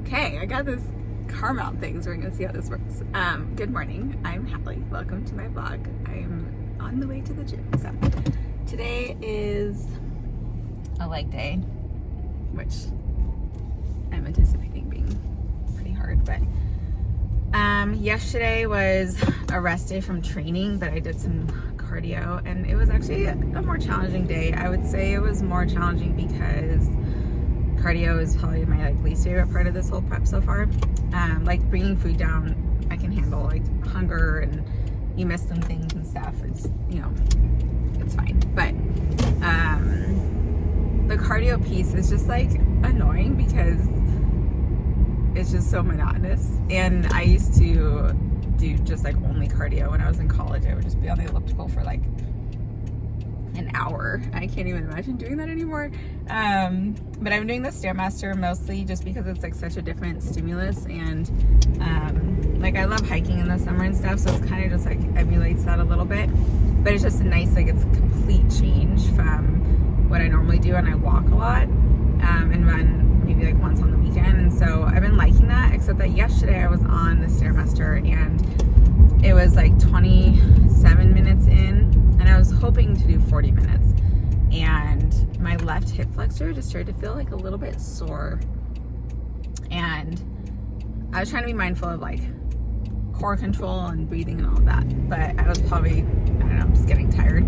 Okay, I got this car mount thing, so we're gonna see how this works. Good morning, I'm Hallie. Welcome to my vlog. I'm on the way to the gym. So today is a leg day, which I'm anticipating being pretty hard, but yesterday was a rest day from training, but I did some cardio and it was actually a more challenging day. I would say it was more challenging because cardio is probably my least favorite part of this whole prep so far. Like bringing food down, I can handle like hunger and you miss some things and stuff. It's, you know, it's fine. But the cardio piece is just like annoying because it's just so monotonous. And I used to do just like only cardio when I was in college. I would just be on the elliptical for like an hour. I can't even imagine doing that anymore. But I'm doing the Stairmaster mostly just because it's like such a different stimulus, and like I love hiking in the summer and stuff, so it's kind of just like emulates that a little bit. But it's just a nice, like, it's a complete change from what I normally do, and I walk a lot and run maybe like once on the weekend, and so I've been liking that, except that yesterday I was on the Stairmaster and it was like 27 minutes in and I was hoping to do 40 minutes, and my left hip flexor just started to feel like a little bit sore, and I was trying to be mindful of like core control and breathing and all of that, but I was probably, I don't know, just getting tired.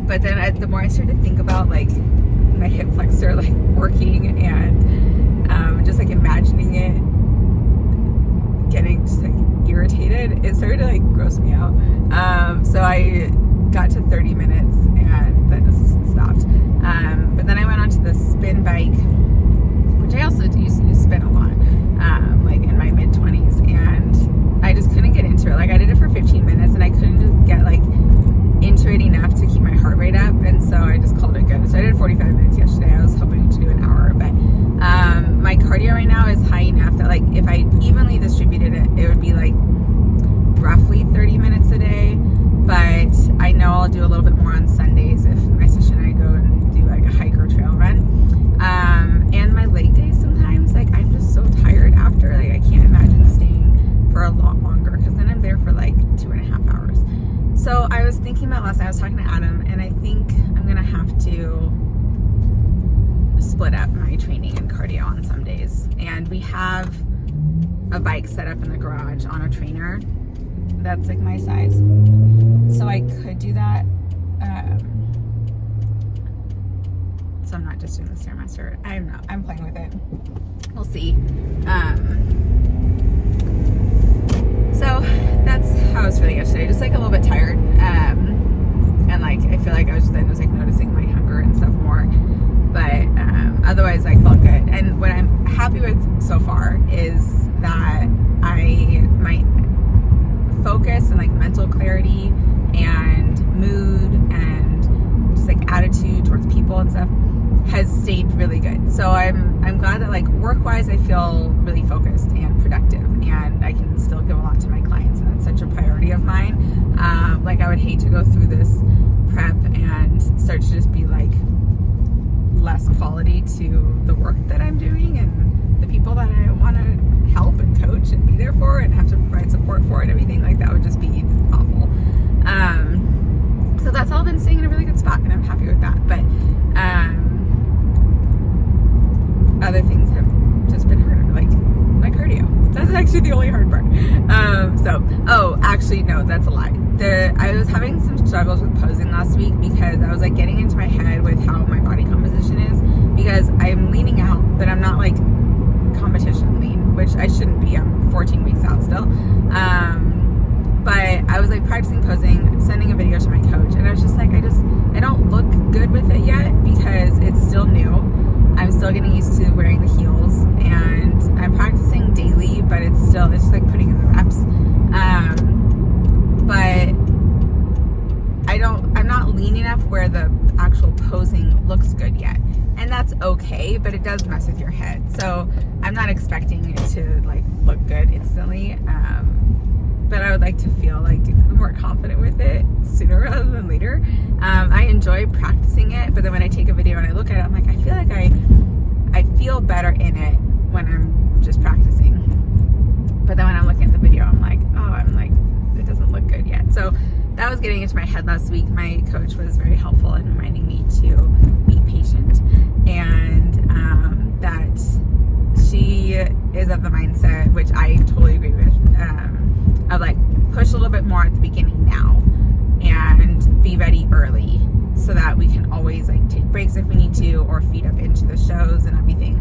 But then the more I started to think about like my hip flexor like working and just like imagining it getting just like irritated, it started to like gross me out. So I got to 30 minutes and then just stopped. But then I went onto the spin bike, which I also used to spin a lot, like in my mid-20s, and I just couldn't get into it. Like I did it for 15 minutes and I couldn't just get like into it enough to keep my heart rate up, and so I just called it good. So I did 45 minutes yesterday. I was hoping to do an hour, but my cardio right now is high enough that like if I evenly distributed it, it would be like roughly 30 minutes a day. But I know I'll do a little bit more on Sundays if my sister and I go and do like a hike or trail run. And my leg days sometimes, like I'm just so tired after, like I can't imagine staying for a lot longer because then I'm there for like 2.5 hours. So I was thinking about last night, I was talking to Adam, and I think I'm gonna have to split up my training and cardio on some days. And we have a bike set up in the garage on a trainer that's like my size, so I could do that. So I'm not just doing the Stairmaster. I'm playing with it. We'll see. So that's how I was feeling yesterday. Just like a little bit tired. And like I feel like I was then just like noticing my hunger and stuff more. But otherwise I felt good. And what I'm happy with so far is that my focus and like mental clarity and mood and just like attitude towards people and stuff has stayed really good. So I'm glad that like work-wise I feel really focused and productive, and I can still give a lot to my clients, and that's such a priority of mine. Like I would hate to go through this prep and start to just be like less quality to the work that I'm doing and the people that I want to help and coach and be there for and have to provide support for and everything. Like that would just be awful. So that's all been staying in a really good spot, and I'm happy with that. But other things have just been harder, like my cardio. That's actually the only hard part. Actually no, that's a lie. I was having some struggles with posing last week because I was like getting into my head with how my body composition is, because I'm leaning out, but I'm not like competition lean, which I shouldn't be. I'm 14 weeks out still. But I was like practicing posing, sending a video to my coach, and I was just like, I don't look good with it yet because it's still new. I'm still getting used to wearing the heels, and I'm practicing daily, but it's just like putting in the reps. But I'm not lean enough where the actual posing looks good yet. And that's okay, but it does mess with your head. So I'm not expecting it to like look good instantly. But I would like to feel like more confident with it sooner rather than later. I enjoy practicing it, but then when I take a video and I look at it, I'm like, I feel like I feel better in it when I'm just So that was getting into my head last week. My coach was very helpful in reminding me to be patient, and that she is of the mindset, which I totally agree with, of like push a little bit more at the beginning now and be ready early so that we can always like take breaks if we need to, or feed up into the shows and everything.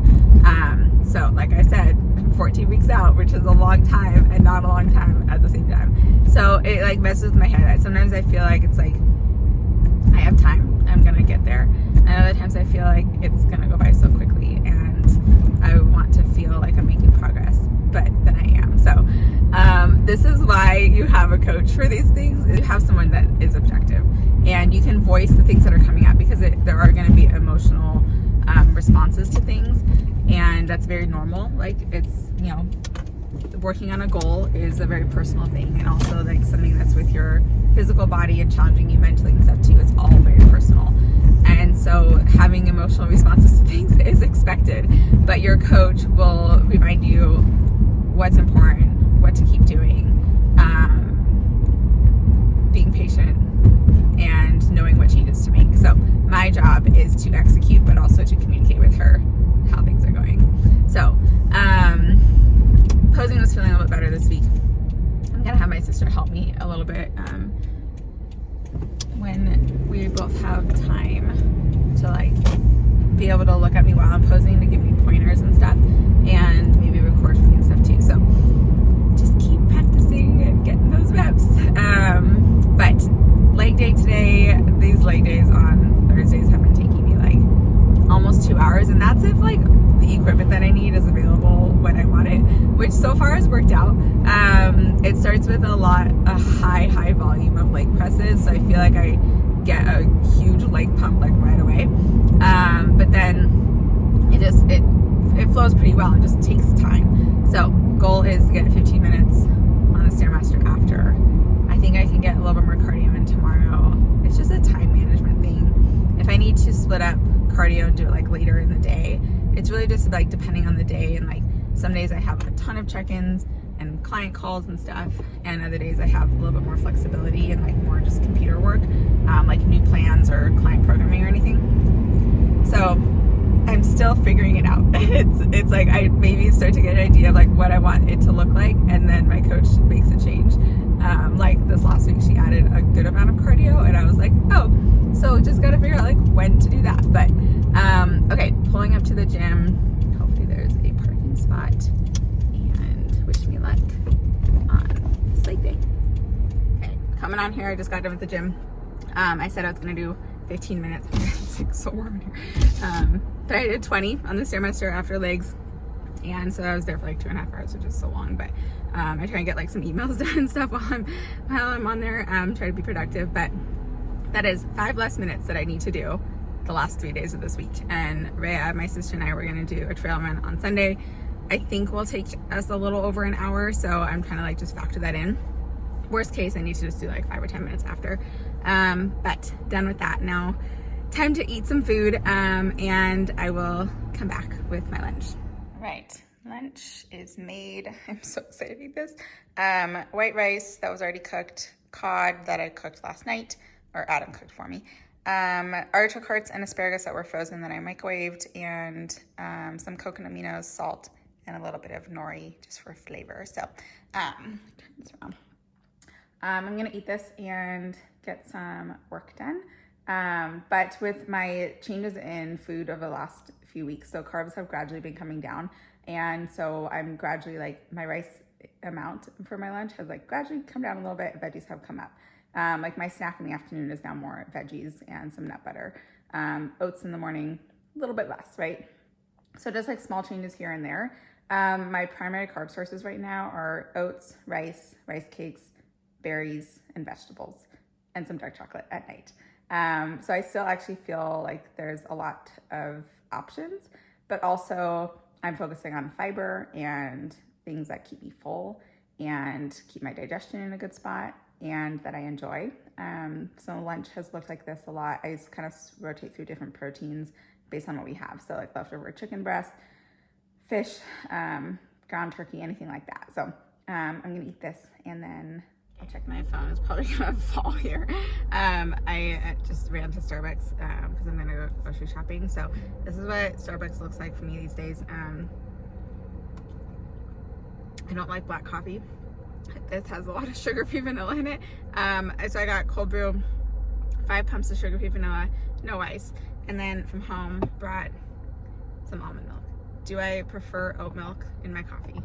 So like I said, 14 weeks out, which is a long time and not a long time at the same time. So it like messes with my head. Sometimes I feel like it's like I have time, I'm gonna get there, and other times I feel like it's gonna go by so quickly and I want to feel like I'm making progress, but then I am. So this is why you have a coach for these things. You have someone that is objective, and you can voice the things that are coming up, because there are going to be emotional responses to things, and that's very normal. Like, it's, you know, working on a goal is a very personal thing, and also like something that's with your physical body and challenging you mentally and stuff too. It's all very personal, and so having emotional responses to things is expected, but your coach will remind you what's important, what to keep doing, being patient, and knowing what changes to make. So my job is to execute, but also to communicate with her how things are going. So posing was feeling a little bit better this week. I'm gonna have my sister help me a little bit when we both have time to like be able to look at me while I'm posing, to give me pointers and stuff, and maybe record for me and stuff too. So just keep practicing and getting those reps. But leg day today, these leg days on Thursdays have been taking me like almost 2 hours, and that's if like the equipment that I need is available when I want it, which so far has worked out. It starts with a high volume of leg presses, so I feel like I get a huge leg pump like right away. But then it flows pretty well. It just takes time. So goal is to get 15 minutes on the Stairmaster after. I think I can get a little bit more cardio in tomorrow. It's just a time management thing. If I need to split up cardio and do it like later in the day, it's really just like depending on the day, and like some days I have a ton of check-ins and client calls and stuff, and other days I have a little bit more flexibility and like more just computer work, like new plans or client programming or anything. So I'm still figuring it out. It's like I maybe start to get an idea of like what I want it to look like, and then my coach makes a change. Like this last week, she added a good amount of cardio, and I was like, oh, so just gotta figure out like when to do that. But okay, pulling up to the gym. Hopefully there's a parking spot, and wish me luck on this leg day. Okay, coming on here, I just got done with the gym. I said I was gonna do 15 minutes. It's like so warm in here. But I did 20 on the Stairmaster after legs, and so I was there for like 2.5 hours, which is so long. But I try and get like some emails done and stuff while I'm on there. Try to be productive, but that is 5 less minutes that I need to do the last 3 days of this week. And Rhea, my sister, and I were gonna do a trail run on Sunday. I think will take us a little over an hour, so I'm trying to like just factor that in. Worst case, I need to just do like 5 or 10 minutes after. But done with that now. Time to eat some food, and I will come back with my lunch. All right, lunch is made. I'm so excited to eat this. White rice that was already cooked, cod that I cooked last night, or Adam cooked for me. Artichoke hearts and asparagus that were frozen that I microwaved, and some coconut aminos, salt, and a little bit of nori just for flavor. So turn this around. I'm gonna eat this and get some work done. But with my changes in food over the last few weeks, so carbs have gradually been coming down, and so I'm gradually like my rice amount for my lunch has like gradually come down a little bit. Veggies have come up. Like my snack in the afternoon is now more veggies and some nut butter. Oats in the morning, a little bit less, right? So just like small changes here and there. My primary carb sources right now are oats, rice cakes, berries, and vegetables, and some dark chocolate at night. So I still actually feel like there's a lot of options, but also I'm focusing on fiber and things that keep me full and keep my digestion in a good spot and that I enjoy. So lunch has looked like this a lot. I just kind of rotate through different proteins based on what we have. So like leftover chicken breast, fish, ground turkey, anything like that. So I'm gonna eat this and then I'll check my phone. It's probably gonna fall here. I just ran to Starbucks because I'm gonna go grocery shopping. So this is what Starbucks looks like for me these days. I don't like black coffee. This has a lot of sugar-free vanilla in it. So I got cold brew, 5 pumps of sugar-free vanilla, no ice. And then from home, brought some almond milk. Do I prefer oat milk in my coffee?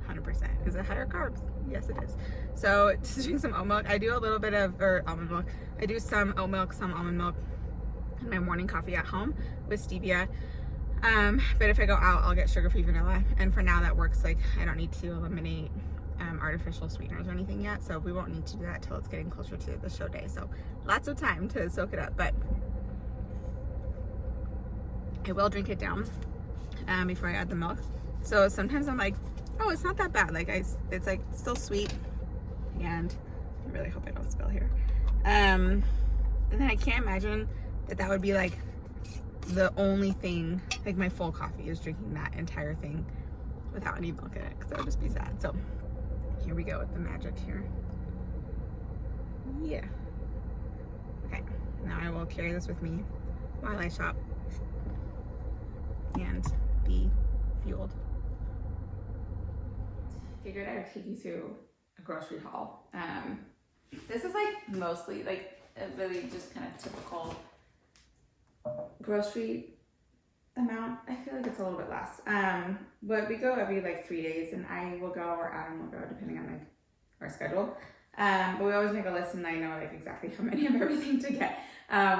100%. Is it higher carbs? Yes, it is. So just drink some oat milk. I do a little bit of, or almond milk. I do some oat milk, some almond milk in my morning coffee at home with stevia. But if I go out, I'll get sugar-free vanilla. And for now, that works. Like, I don't need to eliminate artificial sweeteners or anything yet. So we won't need to do that till it's getting closer to the show day. So lots of time to soak it up. But I will drink it down before I add the milk. So sometimes I'm like, oh, it's not that bad. Like it's like still sweet, and I really hope I don't spill here. And then I can't imagine that would be like the only thing, like my full coffee is drinking that entire thing without any milk in it, because that would just be sad. So here we go with the magic here. Yeah. Okay, now I will carry this with me while I shop and be fueled. Figured I would take you through a grocery haul. This is like mostly like a really just kind of typical grocery amount. I feel like it's a little bit less. But we go every like 3 days, and I will go or Adam will go depending on like our schedule. But we always make a list, and I know like exactly how many of everything to get.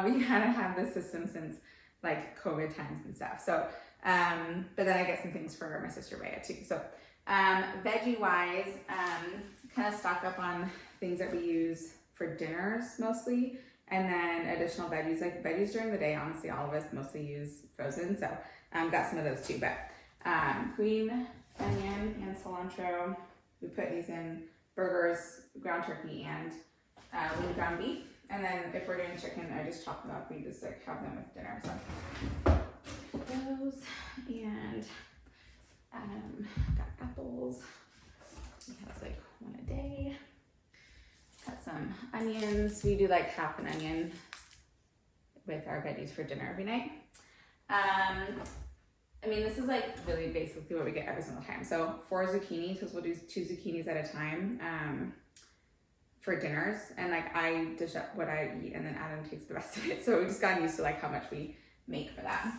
We kind of have this system since like COVID times and stuff. So, but then I get some things for my sister Rhea too. So, veggie wise, kind of stock up on things that we use for dinners mostly, and then additional veggies, like veggies during the day. Honestly, all of us mostly use frozen, so got some of those too. But green onion and cilantro, we put these in burgers, ground turkey, and lean ground beef. And then if we're doing chicken, I just chop them up. We just like have them with dinner. So those, and got apples. He has like one a day. Got some onions. We do like half an onion with our veggies for dinner every night. I mean, this is like really basically what we get every single time. So 4 zucchinis, because we'll do 2 zucchinis at a time for dinners. And like I dish up what I eat, and then Adam takes the rest of it. So we just got used to like how much we make for that.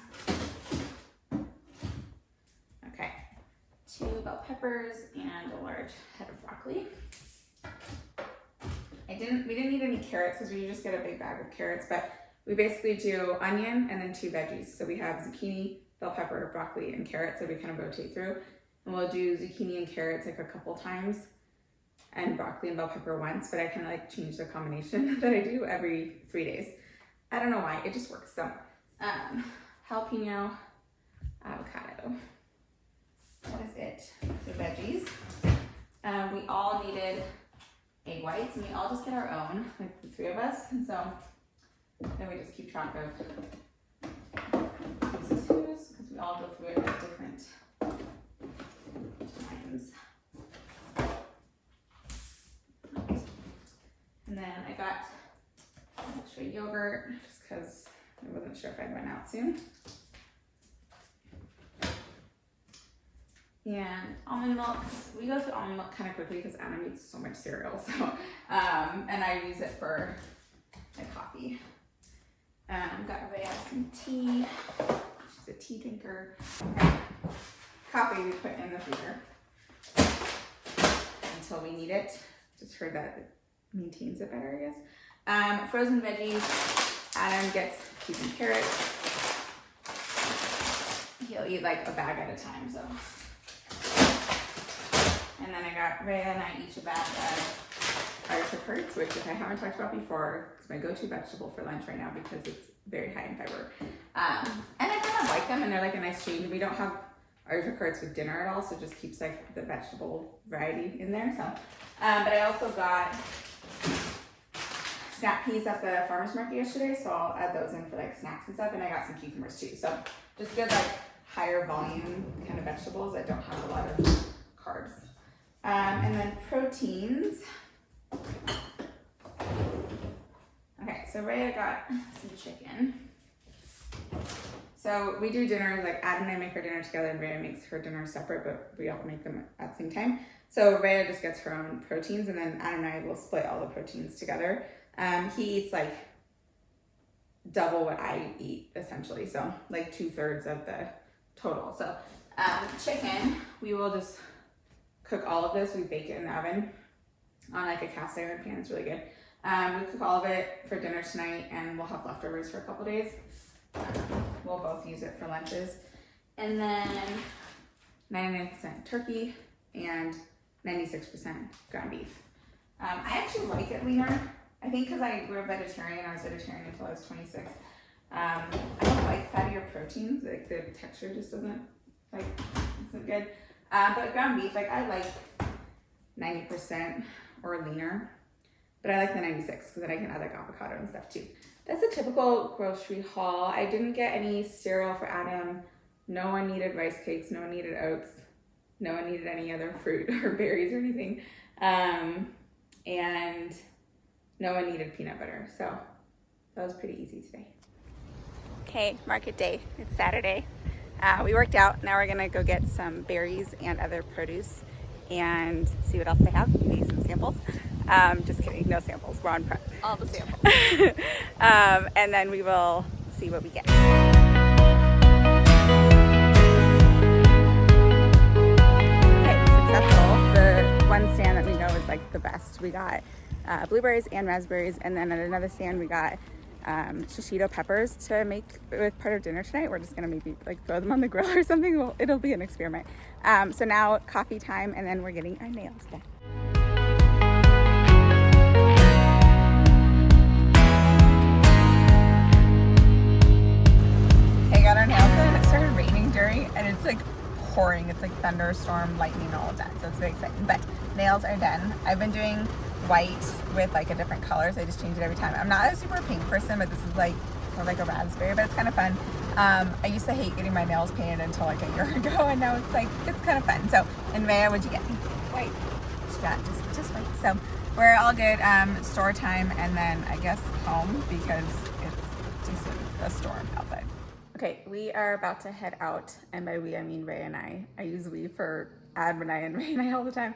Okay, 2 bell peppers and a large head of broccoli. We didn't need any carrots because we just get a big bag of carrots, but we basically do onion and then 2 veggies. So we have zucchini, bell pepper, broccoli, and carrots that we kind of rotate through. And we'll do zucchini and carrots like a couple times, and broccoli and bell pepper once, but I kind of like change the combination that I do every 3 days. I don't know why, it just works. So jalapeno, avocado. That is it for veggies. We all needed egg whites, and we all just get our own, like the 3 of us. And so then we just keep track of whose is whose, because we all go through it at different times. And then I got extra yogurt just because I wasn't sure if I'd run out soon. And almond milk. We go through almond milk kind of quickly because Anna eats so much cereal. So, and I use it for my coffee. Got Rhea some tea. She's a tea drinker. Coffee we put in the freezer until we need it. Just heard that it maintains it better, I guess. Frozen veggies. Adam gets peas and carrots. He'll eat like a bag at a time, so. And then I got Rhea and I each a bag of artichoke hearts, which if I haven't talked about before, it's my go-to vegetable for lunch right now because it's very high in fiber. And I kind of like them, and they're like a nice change. We don't have artichoke hearts with dinner at all, so it just keeps like the vegetable variety in there. So, but I also got snap peas at the farmer's market yesterday, so I'll add those in for like snacks and stuff. And I got some cucumbers too. So just good like higher volume kind of vegetables that don't have a lot of carbs. And then proteins. so Rhea got some chicken. So we do dinners, like Adam and I make our dinner together and Rhea makes her dinner separate, but we all make them at the same time. So Rhea just gets her own proteins and then Adam and I will split all the proteins together. He eats like double what I eat essentially. So like 2/3 of the total. So chicken, we will just cook all of this. We bake it in the oven on like a cast iron pan. It's really good. We cook all of it for dinner tonight and we'll have leftovers for a couple days. We'll both use it for lunches. And then 99% turkey and 96% ground beef. I actually like it leaner. I think because I grew up vegetarian, I was vegetarian until I was 26. I don't like fattier proteins. Like the texture just isn't good. But ground beef, like I like 90% or leaner. But I like the 96 because then I can add like avocado and stuff too. That's a typical grocery haul. I didn't get any cereal for Adam. No one needed rice cakes. No one needed oats. No one needed any other fruit or berries or anything. And no one needed peanut butter. So that was pretty easy today. Okay, market day. It's Saturday. We worked out. Now we're gonna go get some berries and other produce and see what else they have. Maybe some samples. Just kidding, no samples. We're on prep. All the samples. And then we will see what we get. Okay, successful. The one stand that we know is like the best. We got blueberries and raspberries, and then at another stand we got shishito peppers to make with part of dinner tonight. We're just gonna maybe like throw them on the grill or something. Well, it'll be an experiment. So now coffee time, and then we're getting our nails done. Got our nails done. It started raining during, and it's like pouring. It's like thunderstorm, lightning, all of that. So it's very exciting. But nails are done. I've been doing white with like a different color, so I just change it every time. I'm not a super pink person, but this is like more like a raspberry, but it's kind of fun. I used to hate getting my nails painted until like a year ago, and now it's like it's kind of fun. So, and Maya, what'd you get? White. She got just white. So we're all good. Store time, and then I guess home because it's just a storm outside. Okay, we are about to head out, and by we I mean Ray and I. I use we for Adam and I and Ray and I all the time.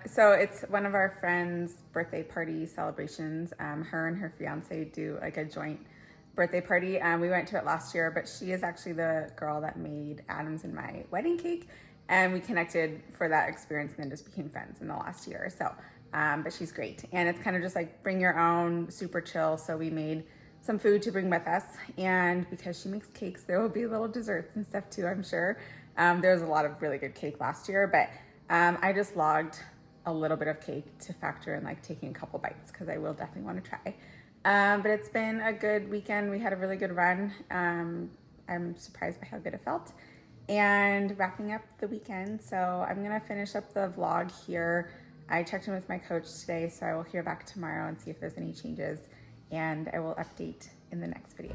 So it's one of our friends' birthday party celebrations. Her and her fiance do like a joint birthday party. We went to it last year, but she is actually the girl that made Adam's and my wedding cake, and we connected for that experience and then just became friends in the last year or so. But she's great, and it's kind of just like bring your own, super chill. So we made some food to bring with us, and because she makes cakes, there will be little desserts and stuff too, I'm sure. There was a lot of really good cake last year, but I just logged a little bit of cake to factor in like taking a couple bites because I will definitely want to try. But it's been a good weekend. We had a really good run. I'm surprised by how good it felt, and wrapping up the weekend. So I'm gonna finish up the vlog here. I checked in with my coach today, so I will hear back tomorrow and see if there's any changes, and I will update in the next video.